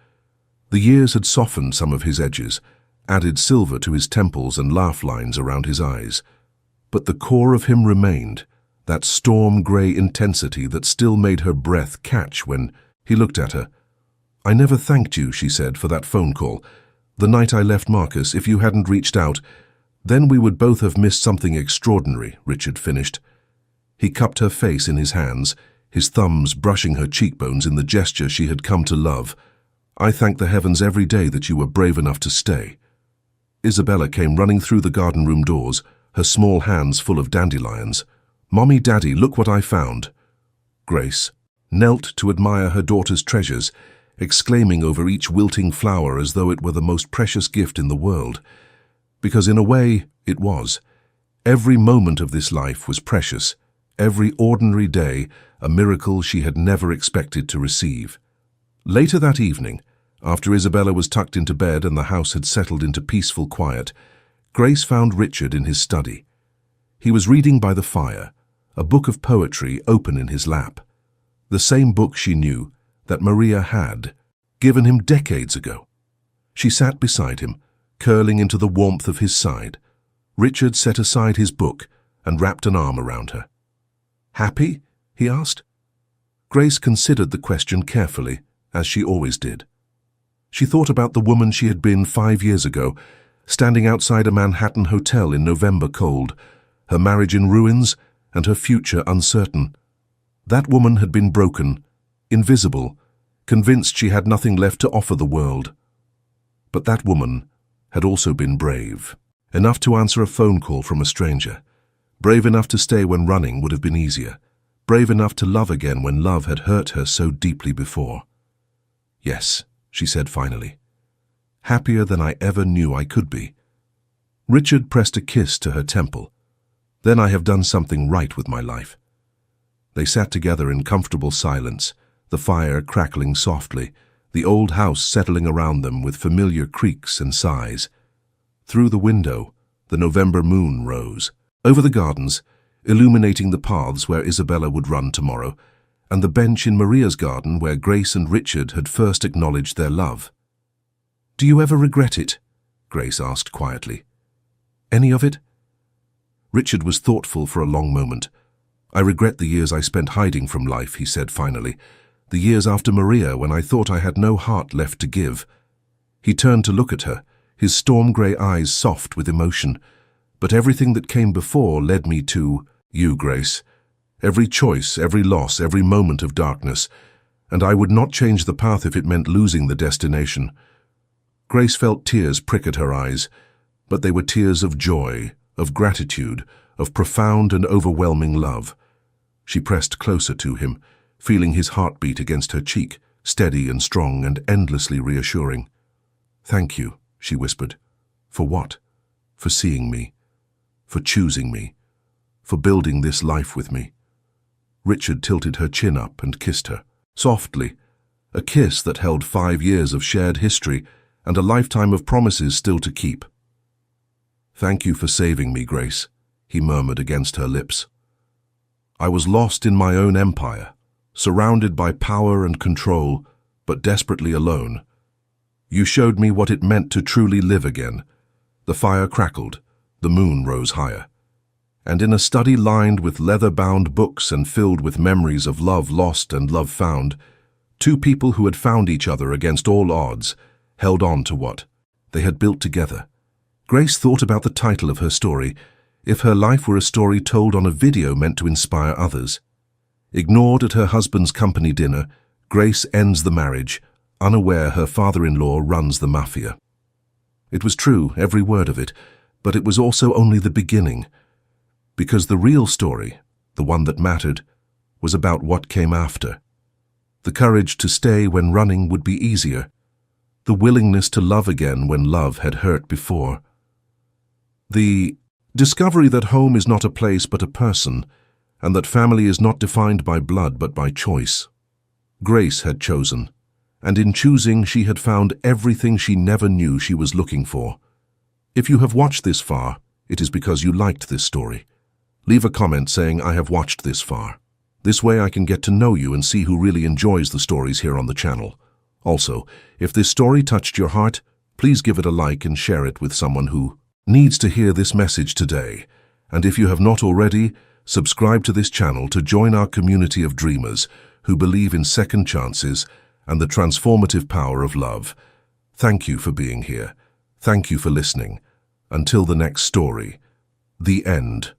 The years had softened some of his edges, added silver to his temples and laugh lines around his eyes. But the core of him remained, that storm-grey intensity that still made her breath catch when he looked at her. "I never thanked you," she said, "for that phone call. The night I left Marcus, if you hadn't reached out, then we would both have missed something extraordinary," Richard finished. He cupped her face in his hands, his thumbs brushing her cheekbones in the gesture she had come to love. "I thank the heavens every day that you were brave enough to stay." Isabella came running through the garden room doors, her small hands full of dandelions. "Mommy, Daddy, look what I found." Grace knelt to admire her daughter's treasures, exclaiming over each wilting flower as though it were the most precious gift in the world. Because in a way, it was. Every moment of this life was precious, every ordinary day a miracle she had never expected to receive. Later that evening, after Isabella was tucked into bed and the house had settled into peaceful quiet, Grace found Richard in his study. He was reading by the fire, a book of poetry open in his lap. The same book she knew, that Maria had given him decades ago. She sat beside him, curling into the warmth of his side. Richard set aside his book and wrapped an arm around her. "Happy?" he asked. Grace considered the question carefully, as she always did. She thought about the woman she had been 5 years ago, standing outside a Manhattan hotel in November cold, her marriage in ruins and her future uncertain. That woman had been broken, invisible, convinced she had nothing left to offer the world. But that woman had also been brave, enough to answer a phone call from a stranger, brave enough to stay when running would have been easier, brave enough to love again when love had hurt her so deeply before. "Yes," she said finally. "Happier than I ever knew I could be." Richard pressed a kiss to her temple. "Then I have done something right with my life." They sat together in comfortable silence, the fire crackling softly, the old house settling around them with familiar creaks and sighs. Through the window, the November moon rose, over the gardens, illuminating the paths where Isabella would run tomorrow, and the bench in Maria's garden where Grace and Richard had first acknowledged their love. "Do you ever regret it?" Grace asked quietly. "Any of it?" Richard was thoughtful for a long moment. "I regret the years I spent hiding from life," he said finally. "The years after Maria when I thought I had no heart left to give." He turned to look at her, his storm-grey eyes soft with emotion. "But everything that came before led me to you, Grace. Every choice, every loss, every moment of darkness. And I would not change the path if it meant losing the destination." Grace felt tears prick at her eyes, but they were tears of joy, of gratitude, of profound and overwhelming love. She pressed closer to him, feeling his heartbeat against her cheek, steady and strong and endlessly reassuring. "Thank you," she whispered. "For what? For seeing me, for choosing me, for building this life with me." Richard tilted her chin up and kissed her, softly, a kiss that held 5 years of shared history and a lifetime of promises still to keep. "Thank you for saving me, Grace," he murmured against her lips. "I was lost in my own empire, surrounded by power and control, but desperately alone. You showed me what it meant to truly live again." The fire crackled, the moon rose higher. And in a study lined with leather-bound books and filled with memories of love lost and love found, 2 people who had found each other against all odds held on to what they had built together. Grace thought about the title of her story, if her life were a story told on a video meant to inspire others. Ignored at her husband's company dinner, Grace ends the marriage, unaware her father-in-law runs the Mafia. It was true, every word of it, but it was also only the beginning. Because the real story, the one that mattered, was about what came after. The courage to stay when running would be easier. The willingness to love again when love had hurt before. The Discovery that home is not a place but a person, and that family is not defined by blood but by choice. Grace had chosen, and in choosing she had found everything she never knew she was looking for. If you have watched this far, it is because you liked this story. Leave a comment saying, "I have watched this far." This way I can get to know you and see who really enjoys the stories here on the channel. Also, if this story touched your heart, please give it a like and share it with someone who needs to hear this message today. And if you have not already, subscribe to this channel to join our community of dreamers who believe in second chances and the transformative power of love. Thank you for being here. Thank you for listening. Until the next story. The end.